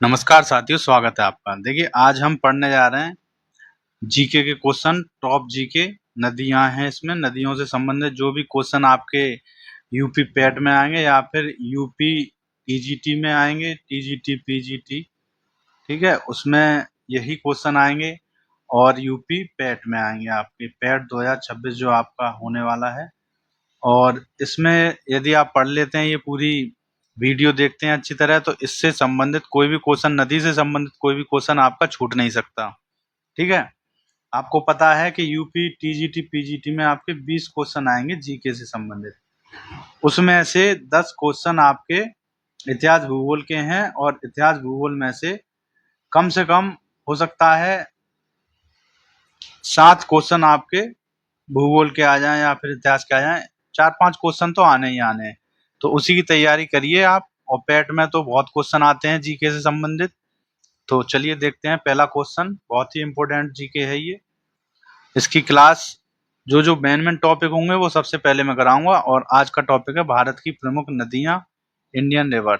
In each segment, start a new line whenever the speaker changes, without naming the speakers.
नमस्कार साथियों, स्वागत है आपका। देखिए, आज हम पढ़ने जा रहे हैं जीके के क्वेश्चन, टॉप जीके। नदियां हैं इसमें, नदियों से संबंधित जो भी क्वेश्चन आपके यूपी पैट में आएंगे या फिर यूपी टीजीटी में आएंगे, टीजीटी पीजीटी, ठीक है, उसमें यही क्वेश्चन आएंगे। और यूपी पैट में आएंगे आपके पैट 2026 जो आपका होने वाला है। और इसमें यदि आप पढ़ लेते हैं, ये पूरी वीडियो देखते हैं अच्छी तरह, तो इससे संबंधित कोई भी क्वेश्चन, नदी से संबंधित कोई भी क्वेश्चन आपका छूट नहीं सकता। ठीक है, आपको पता है कि यूपी टीजीटी पीजीटी में आपके 20 क्वेश्चन आएंगे जीके से संबंधित। उसमें से 10 क्वेश्चन आपके इतिहास भूगोल के हैं, और इतिहास भूगोल में से कम हो सकता है 7 क्वेश्चन आपके भूगोल के आ जाएं या फिर इतिहास के आ जाएं। 4-5 क्वेश्चन तो आने ही आने हैं, तो उसी की तैयारी करिए आप। और पैट में तो बहुत क्वेश्चन आते हैं जीके से संबंधित। तो चलिए देखते हैं पहला क्वेश्चन, बहुत ही इंपॉर्टेंट जीके है ये। इसकी क्लास जो मेन टॉपिक होंगे वो सबसे पहले मैं कराऊंगा। और आज का टॉपिक है भारत की प्रमुख नदियां, इंडियन रिवर।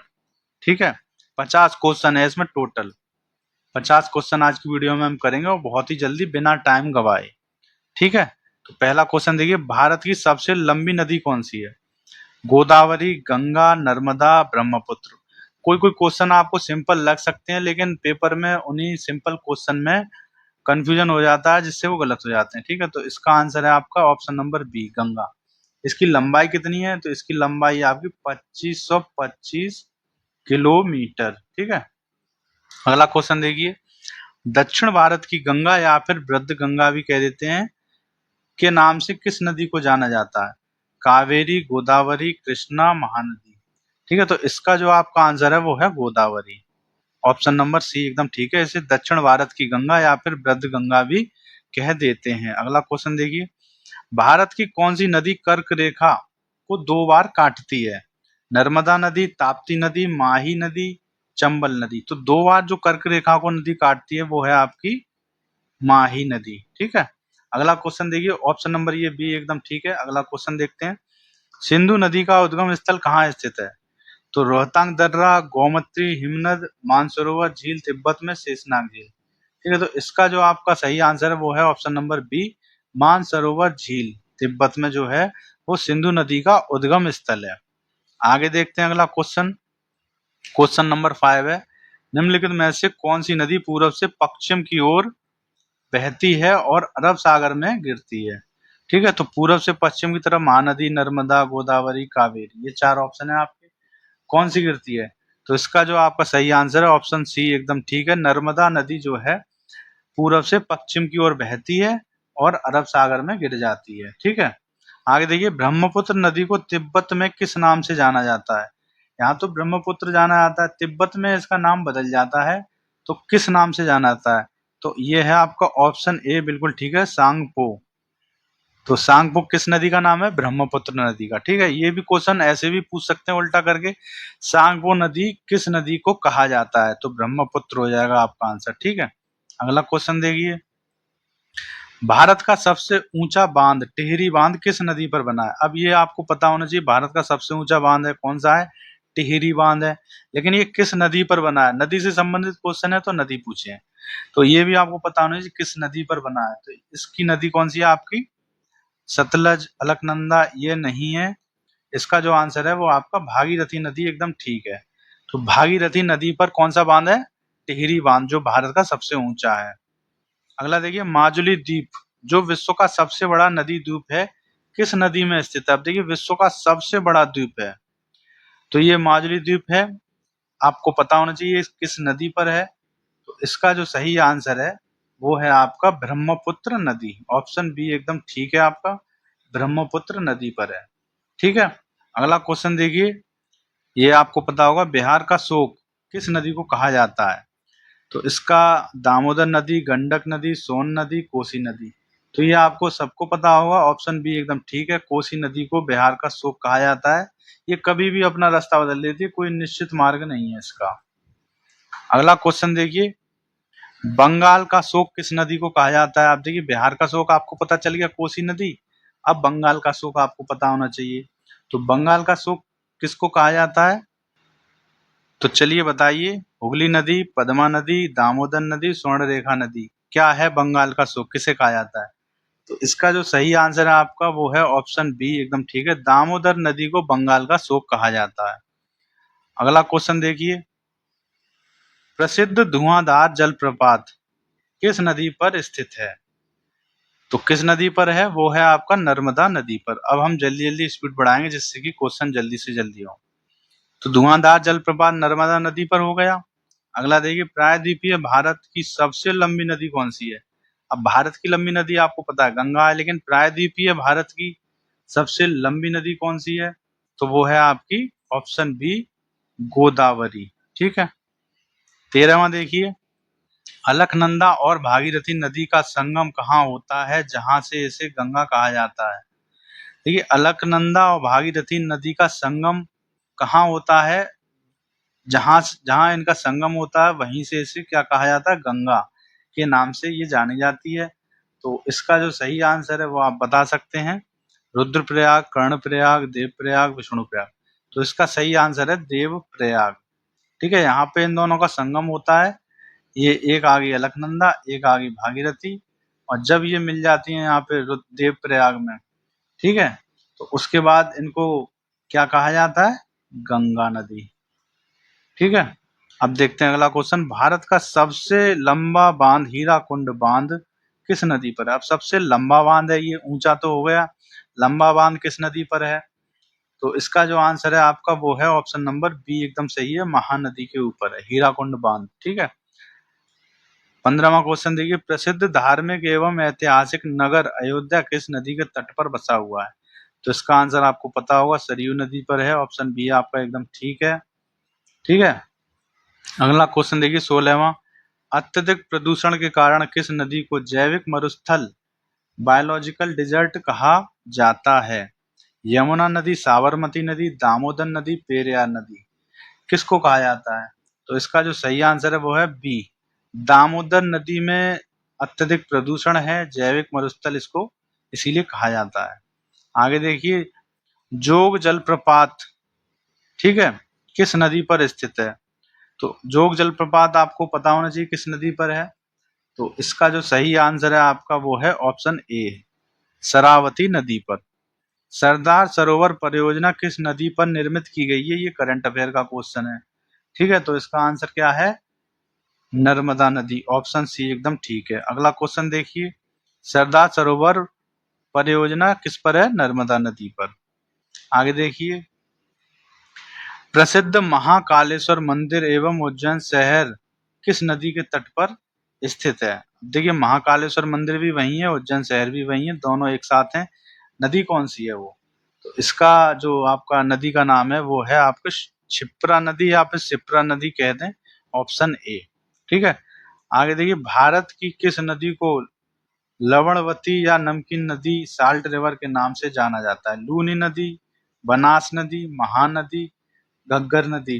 ठीक है, 50 क्वेश्चन है इसमें टोटल। 50 क्वेश्चन आज की वीडियो में हम करेंगे, और बहुत ही जल्दी, बिना टाइम गवाए। ठीक है, तो पहला क्वेश्चन देखिए, भारत की सबसे लंबी नदी कौन सी है? गोदावरी, गंगा, नर्मदा, ब्रह्मपुत्र। कोई कोई क्वेश्चन आपको सिंपल लग सकते हैं, लेकिन पेपर में उन्हीं सिंपल क्वेश्चन में कंफ्यूजन हो जाता है, जिससे वो गलत हो जाते हैं। ठीक है, तो इसका आंसर है आपका ऑप्शन नंबर बी, गंगा। इसकी लंबाई कितनी है? तो इसकी लंबाई आपकी 2525 किलोमीटर। ठीक है, अगला क्वेश्चन देखिए, दक्षिण भारत की गंगा या फिर वृद्ध गंगा भी कह देते हैं, के नाम से किस नदी को जाना जाता है? कावेरी, गोदावरी, कृष्णा, महानदी। ठीक है, तो इसका जो आपका आंसर है वो है गोदावरी। ऑप्शन नंबर सी एकदम ठीक है। इसे दक्षिण भारत की गंगा या फिर वृद्ध गंगा भी कह देते हैं। अगला क्वेश्चन देखिए, भारत की कौन सी नदी कर्क रेखा को 2 बार काटती है? नर्मदा नदी, ताप्ती नदी, माही नदी, चंबल नदी। तो 2 बार जो कर्क रेखा को नदी काटती है वो है आपकी माही नदी। ठीक है, अगला क्वेश्चन देखिए, ऑप्शन नंबर ये बी एकदम ठीक है। अगला क्वेश्चन देखते हैं, सिंधु नदी का उद्गम स्थल कहाँ स्थित है? तो रोहतांग दर्रा, गोमती, हिमनद, मानसरोवर झील, तिब्बत में शेषनाग झील। ठीक है, तो इसका जो आपका सही आंसर है वो है ऑप्शन नंबर बी, मानसरोवर झील, तिब्बत में जो है वो सिंधु नदी का उद्गम स्थल है। आगे देखते हैं अगला क्वेश्चन। क्वेश्चन नंबर 5 है, निम्नलिखित में से कौन सी नदी पूर्व से पश्चिम की ओर बहती है और अरब सागर में गिरती है? ठीक है, तो पूरब से पश्चिम की तरफ महानदी, नर्मदा, गोदावरी, कावेरी, ये 4 ऑप्शन है आपके। कौन सी गिरती है? तो इसका जो आपका सही आंसर है ऑप्शन सी एकदम ठीक है। नर्मदा नदी जो है पूरब से पश्चिम की ओर बहती है और अरब सागर में गिर जाती है। ठीक है, आगे देखिए, ब्रह्मपुत्र नदी को तिब्बत में किस नाम से जाना जाता है? यहाँ तो ब्रह्मपुत्र जाना जाता है, तिब्बत में इसका नाम बदल जाता है, तो किस नाम से जाना जाता है? तो ये है आपका ऑप्शन ए बिल्कुल ठीक है, सांगपो। तो सांगपो किस नदी का नाम है? ब्रह्मपुत्र नदी का। ठीक है, ये भी क्वेश्चन ऐसे भी पूछ सकते हैं उल्टा करके, सांगपो नदी किस नदी को कहा जाता है? तो ब्रह्मपुत्र हो जाएगा आपका आंसर। ठीक है, अगला क्वेश्चन देखिए, भारत का सबसे ऊंचा बांध, टिहरी बांध, किस नदी पर बना है? अब ये आपको पता होना चाहिए, भारत का सबसे ऊंचा बांध है कौन सा है? टिहरी बांध है। लेकिन ये किस नदी पर बना है? नदी से संबंधित क्वेश्चन है तो नदी पूछे हैं, तो ये भी आपको पता होना चाहिए किस नदी पर बना है। तो इसकी नदी कौन सी है आपकी? सतलज, अलकनंदा, ये नहीं है। इसका जो आंसर है वो आपका भागीरथी नदी एकदम ठीक है। तो भागीरथी नदी पर कौन सा बांध है? टिहरी बांध, जो भारत का सबसे ऊंचा है। अगला देखिए, माजुली द्वीप जो विश्व का सबसे बड़ा नदी द्वीप है, किस नदी में स्थित है? अब देखिए, विश्व का सबसे बड़ा द्वीप है, तो ये माजुली द्वीप है। आपको पता होना चाहिए किस नदी पर है। तो इसका जो सही आंसर है वो है आपका ब्रह्मपुत्र नदी। ऑप्शन बी एकदम ठीक है आपका, ब्रह्मपुत्र नदी पर है। ठीक है, अगला क्वेश्चन देखिए, ये आपको पता होगा, बिहार का शोक किस नदी को कहा जाता है? तो इसका दामोदर नदी, गंडक नदी, सोन नदी, कोसी नदी। तो ये आपको सबको पता होगा, ऑप्शन बी एकदम ठीक है, कोसी नदी को बिहार का शोक कहा जाता है। ये कभी भी अपना रास्ता बदल देती है, कोई निश्चित मार्ग नहीं है इसका। अगला क्वेश्चन देखिए, बंगाल का शोक किस नदी को कहा जाता है? आप देखिए, बिहार का शोक आपको पता चल गया कोसी नदी, अब बंगाल का शोक आपको पता होना चाहिए। तो बंगाल का शोक किसको कहा जाता है? तो चलिए बताइए, हुगली नदी, पद्मा नदी, दामोदर नदी, स्वर्णरेखा नदी, क्या है बंगाल का शोक, किसे कहा जाता है? तो इसका जो सही आंसर है आपका वो है ऑप्शन बी, एकदम ठीक है, दामोदर नदी को बंगाल का शोक कहा जाता है। अगला क्वेश्चन देखिए, प्रसिद्ध धुआंधार जलप्रपात किस नदी पर स्थित है? तो किस नदी पर है? वो है आपका नर्मदा नदी पर। अब हम जल्दी जल्दी स्पीड बढ़ाएंगे जिससे कि क्वेश्चन जल्दी से जल्दी हो। तो धुआंधार जलप्रपात नर्मदा नदी पर हो गया। अगला देखिए, प्रायद्वीपीय भारत की सबसे लंबी नदी कौन सी है? अब भारत की लंबी नदी आपको पता है गंगा है, लेकिन प्रायद्वीपीय भारत की सबसे लंबी नदी कौन सी है? तो वो है आपकी ऑप्शन बी, गोदावरी। ठीक है। 13वां देखिए, अलकनंदा और भागीरथी नदी का संगम कहाँ होता है जहां से इसे गंगा कहा जाता है? देखिए, अलकनंदा और भागीरथी नदी का संगम कहाँ होता है? जहां जहां इनका संगम होता है वहीं से इसे क्या कहा जाता है? गंगा के नाम से ये जानी जाती है। तो इसका जो सही आंसर है वो आप बता सकते हैं, रुद्रप्रयाग, कर्णप्रयाग, देवप्रयाग, विष्णुप्रयाग। तो इसका सही आंसर है देवप्रयाग। ठीक है, यहाँ पे इन दोनों का संगम होता है। ये एक आ गई अलकनंदा, एक आ गई भागीरथी, और जब ये मिल जाती है यहाँ पे देवप्रयाग में, ठीक है, तो उसके बाद इनको क्या कहा जाता है? गंगा नदी। ठीक है। अब देखते हैं अगला क्वेश्चन, भारत का सबसे लंबा बांध हीराकुंड बांध किस नदी पर है? अब सबसे लंबा बांध है, ये ऊंचा तो हो गया, लंबा बांध किस नदी पर है? तो इसका जो आंसर है आपका वो है ऑप्शन नंबर बी, एकदम सही है, महानदी के ऊपर है हीराकुंड बांध। ठीक है। 15वां क्वेश्चन देखिए, प्रसिद्ध धार्मिक एवं ऐतिहासिक नगर अयोध्या किस नदी के तट पर बसा हुआ है? तो इसका आंसर आपको पता होगा, सरयू नदी पर है, ऑप्शन बी आपका एकदम ठीक है। ठीक है। अगला क्वेश्चन देखिए 16वां, अत्यधिक प्रदूषण के कारण किस नदी को जैविक मरुस्थल बायोलॉजिकल डिजर्ट कहा जाता है? यमुना नदी, साबरमती नदी, दामोदर नदी, पेरियार नदी, किसको कहा जाता है? तो इसका जो सही आंसर है वो है बी, दामोदर नदी में अत्यधिक प्रदूषण है, जैविक मरुस्थल इसको इसीलिए कहा जाता है। आगे देखिए, जोग जलप्रपात, ठीक है, किस नदी पर स्थित है? तो जोग जलप्रपात आपको पता होना चाहिए किस नदी पर है। तो इसका जो सही आंसर है आपका वो है ऑप्शन ए, शरावती नदी पर। सरदार सरोवर परियोजना किस नदी पर निर्मित की गई है? ये करंट अफेयर का क्वेश्चन है। ठीक है, तो इसका आंसर क्या है? नर्मदा नदी, ऑप्शन सी एकदम ठीक है। अगला क्वेश्चन देखिए, सरदार सरोवर परियोजना किस पर है? नर्मदा नदी पर। आगे देखिए, प्रसिद्ध महाकालेश्वर मंदिर एवं उज्जैन शहर किस नदी के तट पर स्थित है? देखिए, महाकालेश्वर मंदिर भी वही है, उज्जैन शहर भी वही है, दोनों एक साथ हैं। नदी कौन सी है वो? तो इसका जो आपका नदी का नाम है वो है आपका क्षिप्रा नदी, या फिर शिप्रा नदी कह दें, ऑप्शन ए। ठीक है। आगे देखिए, भारत की किस नदी को लवणवती या नमकीन नदी, साल्ट रिवर के नाम से जाना जाता है? लूनी नदी, बनास नदी, महानदी, घग्गर नदी।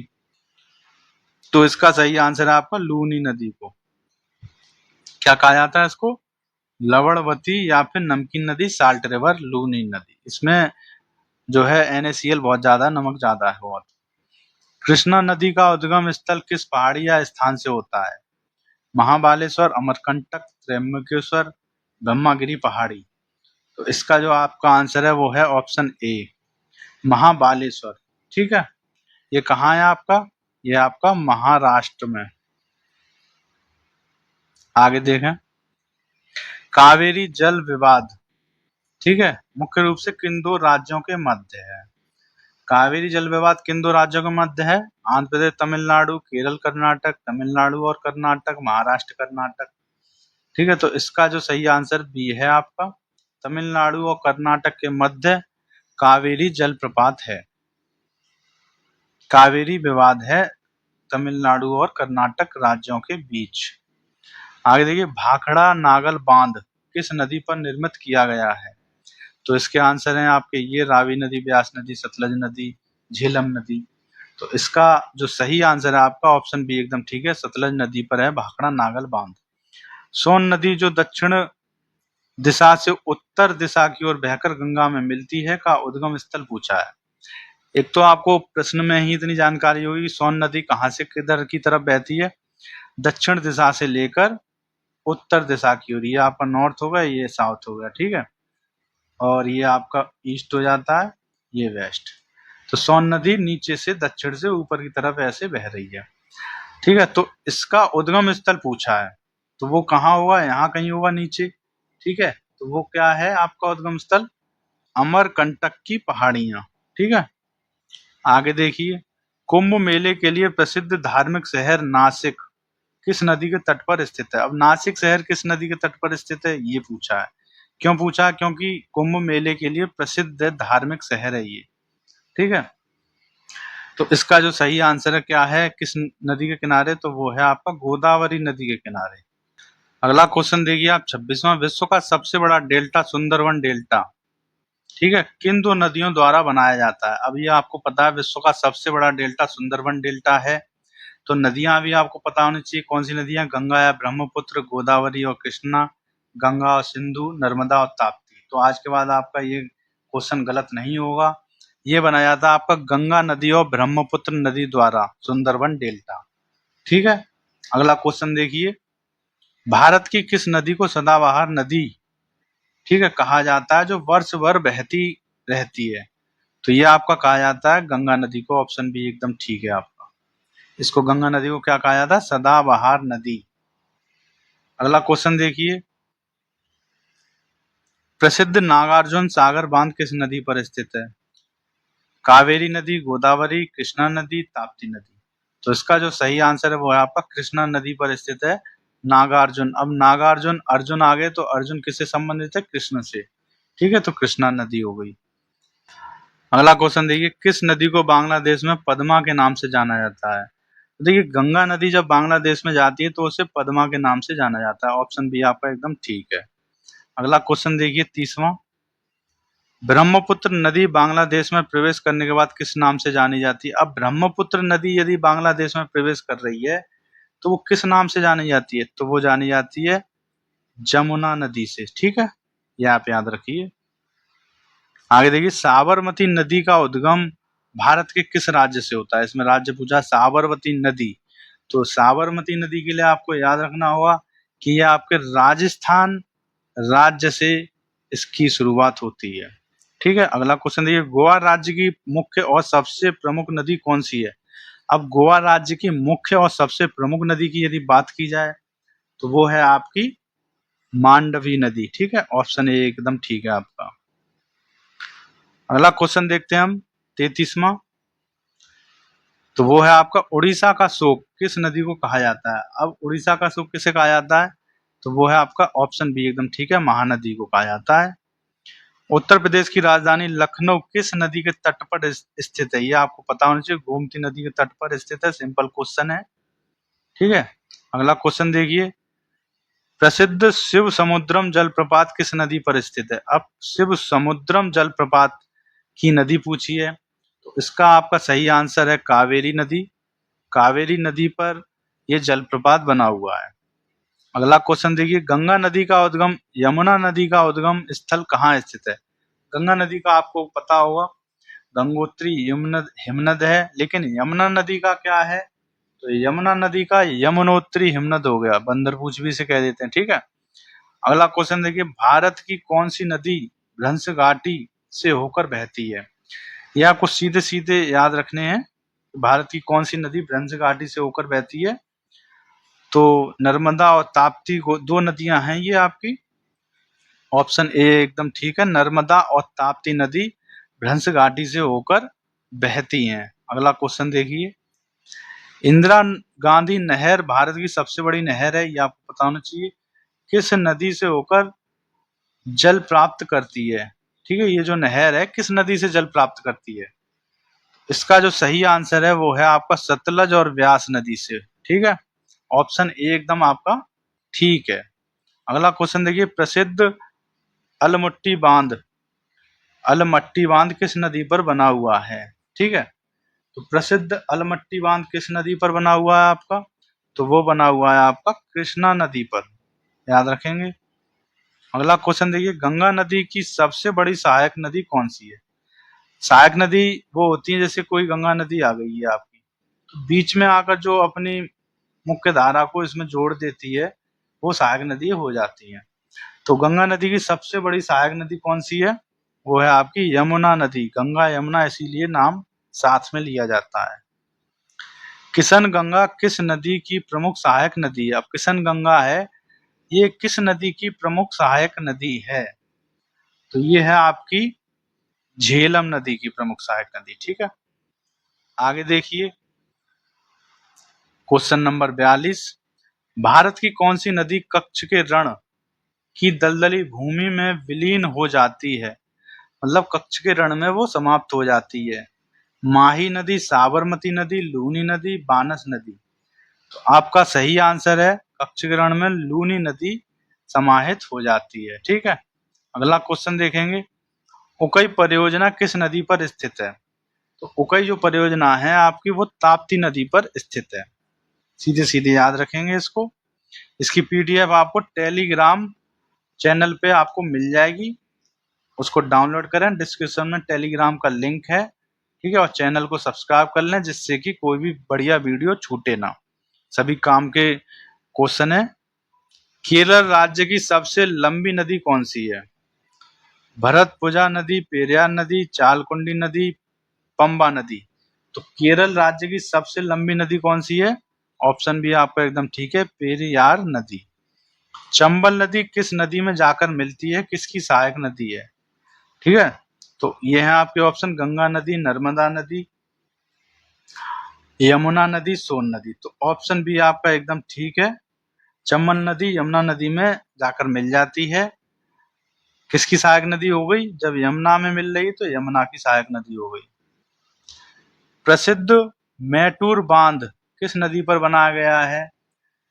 तो इसका सही आंसर है आपका लूनी नदी को क्या कहा जाता है? इसको लवणवती या फिर नमकीन नदी, साल्ट रिवर, लूनी नदी। इसमें जो है NaCl बहुत ज्यादा, नमक ज्यादा है बहुत। कृष्णा नदी का उद्गम स्थल किस पहाड़ी या स्थान से होता है? महाबालेश्वर, अमरकंटक, त्र्यंबकेश्वर, ब्रह्मागिरी पहाड़ी। तो इसका जो आपका आंसर है वो है ऑप्शन ए, महाबालेश्वर। ठीक है। ये कहाँ है आपका? ये आपका महाराष्ट्र में। आगे देखें, कावेरी जल विवाद, ठीक है, मुख्य रूप से किन दो राज्यों के मध्य है? कावेरी जल विवाद किन दो राज्यों के मध्य है? आंध्र प्रदेश, तमिलनाडु, केरल, कर्नाटक, तमिलनाडु और कर्नाटक, महाराष्ट्र, कर्नाटक। ठीक है, तो इसका जो सही आंसर बी है आपका, तमिलनाडु और कर्नाटक के मध्य कावेरी जलप्रपात है। कावेरी विवाद है तमिलनाडु और कर्नाटक राज्यों के बीच। आगे देखिए, भाखड़ा नागल बांध किस नदी पर निर्मित किया गया है? तो इसके आंसर हैं आपके ये रावी नदी, ब्यास नदी, सतलज नदी, झेलम नदी। तो इसका जो सही आंसर है आपका ऑप्शन बी एकदम ठीक है, सतलज नदी पर है भाखड़ा नागल बांध। सोन नदी जो दक्षिण दिशा से उत्तर दिशा की ओर बहकर गंगा में मिलती है का उद्गम स्थल पूछा है। एक तो आपको प्रश्न में ही इतनी जानकारी होगी, सोन नदी कहाँ से किधर की तरफ बहती है, दक्षिण दिशा से लेकर उत्तर दिशा की ओर। ये आपका नॉर्थ होगा, ये साउथ हो गया, ठीक है। और ये आपका ईस्ट हो जाता है, ये वेस्ट। तो सोन नदी नीचे से दक्षिण से ऊपर की तरफ ऐसे बह रही है, ठीक है। तो इसका उद्गम स्थल पूछा है, तो वो कहाँ होगा, यहाँ कहीं होगा नीचे, ठीक है। तो वो क्या है आपका उद्गम स्थल, अमरकंटक की पहाड़ियां, ठीक है। आगे देखिए, कुंभ मेले के लिए प्रसिद्ध धार्मिक शहर नासिक किस नदी के तट पर स्थित है। अब नासिक शहर किस नदी के तट पर स्थित है ये पूछा है। क्यों पूछा, क्योंकि कुंभ मेले के लिए प्रसिद्ध धार्मिक शहर है ये, ठीक है। तो इसका जो सही आंसर है क्या है, किस नदी के किनारे, तो वो है आपका गोदावरी नदी के किनारे। अगला क्वेश्चन देखिए आप, 26वां, विश्व का सबसे बड़ा डेल्टा सुंदरवन डेल्टा, ठीक है, किन दो नदियों द्वारा बनाया जाता है। अब ये आपको पता है, विश्व का सबसे बड़ा डेल्टा सुंदरवन डेल्टा है। तो नदियां भी आपको पता होनी चाहिए, कौन सी नदियां, गंगा या ब्रह्मपुत्र, गोदावरी और कृष्णा, गंगा और सिंधु, नर्मदा और ताप्ती। तो आज के बाद आपका ये क्वेश्चन गलत नहीं होगा, ये बनाया था आपका गंगा नदी और ब्रह्मपुत्र नदी द्वारा सुंदरवन डेल्टा, ठीक है। अगला क्वेश्चन देखिए, भारत की किस नदी को सदाबहार नदी, ठीक है, कहा जाता है, जो वर्ष भर बहती रहती है। तो ये आपका कहा जाता है गंगा नदी को, ऑप्शन बी एकदम ठीक है आपका। इसको गंगा नदी को क्या कहा जाता है, सदाबहार नदी। अगला क्वेश्चन देखिए, प्रसिद्ध नागार्जुन सागर बांध किस नदी पर स्थित है, कावेरी नदी, गोदावरी, कृष्णा नदी, ताप्ती नदी। तो इसका जो सही आंसर है वो है आपका कृष्णा नदी पर स्थित है नागार्जुन। अब नागार्जुन, अर्जुन आ गए, तो अर्जुन किससे संबंधित है, कृष्ण से, ठीक है। तो कृष्णा नदी हो गई। अगला क्वेश्चन देखिए, किस नदी को बांग्लादेश में पद्मा के नाम से जाना जाता है। तो देखिए, गंगा नदी जब बांग्लादेश में जाती है तो उसे पद्मा के नाम से जाना जाता है, ऑप्शन बी आपका एकदम ठीक है। अगला क्वेश्चन देखिए, 30वां, ब्रह्मपुत्र नदी बांग्लादेश में प्रवेश करने के बाद किस नाम से जानी जाती है। अब ब्रह्मपुत्र नदी यदि बांग्लादेश में प्रवेश कर रही है तो वो किस नाम से जानी जाती है, तो वो जानी जाती है जमुना नदी से, ठीक है, ये आप याद रखिए। आगे देखिए, साबरमती नदी का उद्गम भारत के किस राज्य से होता है। इसमें राज्य पूछा, साबरमती नदी। तो साबरमती नदी के लिए आपको याद रखना होगा कि ये आपके राजस्थान राज्य से इसकी शुरुआत होती है, ठीक है। अगला क्वेश्चन देखिए, गोवा राज्य की मुख्य और सबसे प्रमुख नदी कौन सी है। अब गोवा राज्य की मुख्य और सबसे प्रमुख नदी की यदि बात की जाए तो वो है आपकी मांडवी नदी, ठीक है, ऑप्शन ए एकदम ठीक है आपका। अगला क्वेश्चन देखते हैं हम, 33वां, तो वो है आपका उड़ीसा का शोक किस नदी को कहा जाता है। अब उड़ीसा का शोक किसे कहा जाता है, तो वो है आपका ऑप्शन बी एकदम ठीक है, महानदी को कहा जाता है। उत्तर प्रदेश की राजधानी लखनऊ किस नदी के तट पर स्थित है, ये आपको पता होना चाहिए, गोमती नदी के तट पर स्थित है, सिंपल क्वेश्चन है, ठीक है। अगला क्वेश्चन देखिए, प्रसिद्ध शिव समुद्रम जलप्रपात किस नदी पर स्थित है। अब शिव समुद्रम जलप्रपात की नदी पूछी है, तो इसका आपका सही आंसर है कावेरी नदी। कावेरी नदी पर यह जलप्रपात बना हुआ है। अगला क्वेश्चन देखिए, गंगा नदी का उद्गम, यमुना नदी का उद्गम स्थल कहाँ स्थित है। गंगा नदी का आपको पता होगा, गंगोत्री हिमनद है, लेकिन यमुना नदी का क्या है, तो यमुना नदी का यमुनोत्री हिमनद हो गया, बंदर पूछ भी से कह देते हैं, ठीक है। अगला क्वेश्चन देखिए, भारत की कौन सी नदी भ्रंश घाटी से होकर बहती है। ये आपको सीधे सीधे याद रखने हैं, भारत की कौन सी नदी भ्रंश घाटी से होकर बहती है। तो नर्मदा और ताप्ती को दो नदियां हैं ये आपकी, ऑप्शन ए एकदम ठीक है, नर्मदा और ताप्ती नदी भ्रंश घाटी से होकर बहती हैं। अगला क्वेश्चन देखिए, इंदिरा गांधी नहर भारत की सबसे बड़ी नहर है, ये आपको पता होना चाहिए, किस नदी से होकर जल प्राप्त करती है, ठीक है। ये जो नहर है किस नदी से जल प्राप्त करती है, इसका जो सही आंसर है वो है आपका सतलज और व्यास नदी से, ठीक है, ऑप्शन ए एकदम आपका ठीक है। अगला क्वेश्चन देखिए, प्रसिद्ध अलमट्टी बांध, अलमट्टी बांध किस नदी पर बना हुआ है, ठीक है। तो प्रसिद्ध अलमट्टी बांध किस नदी पर बना हुआ है आपका, तो वो बना हुआ है आपका कृष्णा नदी पर, याद रखेंगे। अगला क्वेश्चन देखिए, गंगा नदी की सबसे बड़ी सहायक नदी कौन सी है। सहायक नदी वो होती है जैसे कोई गंगा नदी आ गई है आपकी, तो बीच में आकर जो अपनी मुख्य धारा को इसमें जोड़ देती है वो सहायक नदी हो जाती है। तो गंगा नदी की सबसे बड़ी सहायक नदी कौन सी है? वो है आपकी यमुना नदी। गंगा यमुना इसीलिए नाम साथ में लिया जाता है। किशन गंगा किस नदी की प्रमुख सहायक नदी है? अब किशन गंगा है, ये किस नदी की प्रमुख सहायक नदी है? तो ये है आपकी झेलम नदी की प्रमुख सहायक नदी। ठीक है, आगे देखिए क्वेश्चन नंबर 42। भारत की कौन सी नदी कच्छ के रण की दलदली भूमि में विलीन हो जाती है? मतलब कच्छ के रण में वो समाप्त हो जाती है। माही नदी, साबरमती नदी, लूनी नदी, बानस नदी। तो आपका सही आंसर है कच्छ के रण में लूनी नदी समाहित हो जाती है। ठीक है, अगला क्वेश्चन देखेंगे। उकई परियोजना किस नदी पर स्थित है? तो उकई जो परियोजना है आपकी वो ताप्ती नदी पर स्थित है। सीधे सीधे याद रखेंगे इसको। इसकी पीडीएफ आपको टेलीग्राम चैनल पे आपको मिल जाएगी, उसको डाउनलोड करें, डिस्क्रिप्शन में टेलीग्राम का लिंक है। ठीक है, और चैनल को सब्सक्राइब कर लें जिससे कि कोई भी बढ़िया वीडियो छूटे ना। सभी काम के क्वेश्चन है। केरल राज्य की सबसे लंबी नदी कौन सी है? भरतपुजा नदी, पेरियार नदी, चालकुंडी नदी, पंबा नदी। तो केरल राज्य की सबसे लंबी नदी कौन सी है? ऑप्शन भी आपका एकदम ठीक है, पेरियार नदी। चंबल नदी किस नदी में जाकर मिलती है? किसकी सहायक नदी है? ठीक है, तो ये है आपके ऑप्शन, गंगा नदी, नर्मदा नदी, यमुना नदी, सोन नदी। तो ऑप्शन भी आपका एकदम ठीक है, चंबल नदी यमुना नदी में जाकर मिल जाती है। किसकी सहायक नदी हो गई? जब यमुना में मिल रही तो यमुना की सहायक नदी हो गई। प्रसिद्ध मैटूर बांध किस नदी पर बनाया गया है?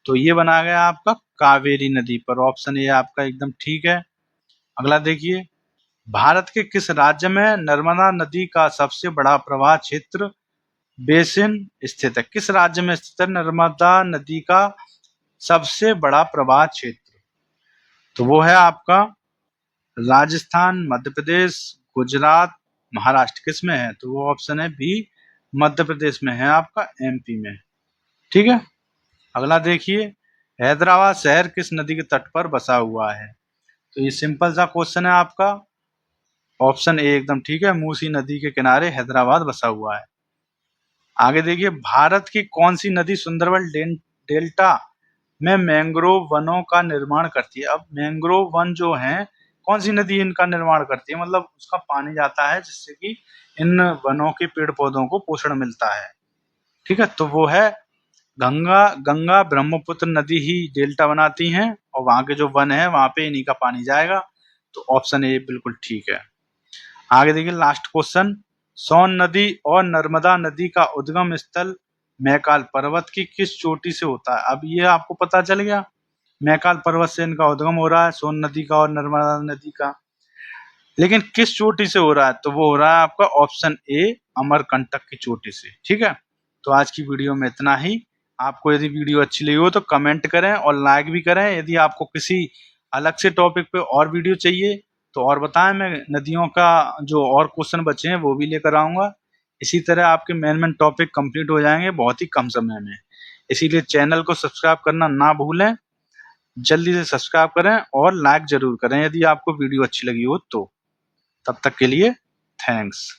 तो ये बनाया गया आपका कावेरी नदी पर। ऑप्शन ए आपका एकदम ठीक है। अगला देखिए, भारत के किस राज्य में नर्मदा नदी का सबसे बड़ा प्रवाह क्षेत्र बेसिन स्थित है? किस राज्य में स्थित है नर्मदा नदी का सबसे बड़ा प्रवाह क्षेत्र? तो वो है आपका राजस्थान, मध्य प्रदेश, गुजरात, महाराष्ट्र। किस में है? तो वो ऑप्शन है बी, मध्य प्रदेश में है आपका, एमपी में। ठीक है, अगला देखिए, हैदराबाद शहर किस नदी के तट पर बसा हुआ है? तो ये सिंपल सा क्वेश्चन है आपका, ऑप्शन ए एकदम ठीक है, मूसी नदी के किनारे हैदराबाद बसा हुआ है। आगे देखिए, भारत की कौन सी नदी सुंदरबन डेल्टा में मैंग्रोव वनों का निर्माण करती है? अब मैंग्रोव वन जो है, कौन सी नदी इनका निर्माण करती है? मतलब उसका पानी जाता है जिससे कि इन वनों के पेड़ पौधों को पोषण मिलता है। ठीक है, तो वो है गंगा। गंगा ब्रह्मपुत्र नदी ही डेल्टा बनाती हैं और वहां के जो वन है वहां पे इन्हीं का पानी जाएगा। तो ऑप्शन ए बिल्कुल ठीक है। आगे देखिए लास्ट क्वेश्चन, सोन नदी और नर्मदा नदी का उद्गम स्थल मैकाल पर्वत की किस चोटी से होता है? अब ये आपको पता चल गया, मैकाल पर्वत से इनका उद्गम हो रहा है, सोन नदी का और नर्मदा नदी का। लेकिन किस चोटी से हो रहा है? तो वो हो रहा है आपका ऑप्शन ए, अमरकंटक की चोटी से। ठीक है, तो आज की वीडियो में इतना ही। आपको यदि वीडियो अच्छी लगी हो तो कमेंट करें और लाइक भी करें। यदि आपको किसी अलग से टॉपिक पे और वीडियो चाहिए तो और बताएं, मैं नदियों का जो और क्वेश्चन बचे हैं वो भी लेकर आऊंगा। इसी तरह आपके मेन टॉपिक कंप्लीट हो जाएंगे बहुत ही कम समय में। इसीलिए चैनल को सब्सक्राइब करना ना भूलें, जल्दी से सब्सक्राइब करें और लाइक जरूर करें यदि आपको वीडियो अच्छी लगी हो तो। तब तक के लिए थैंक्स।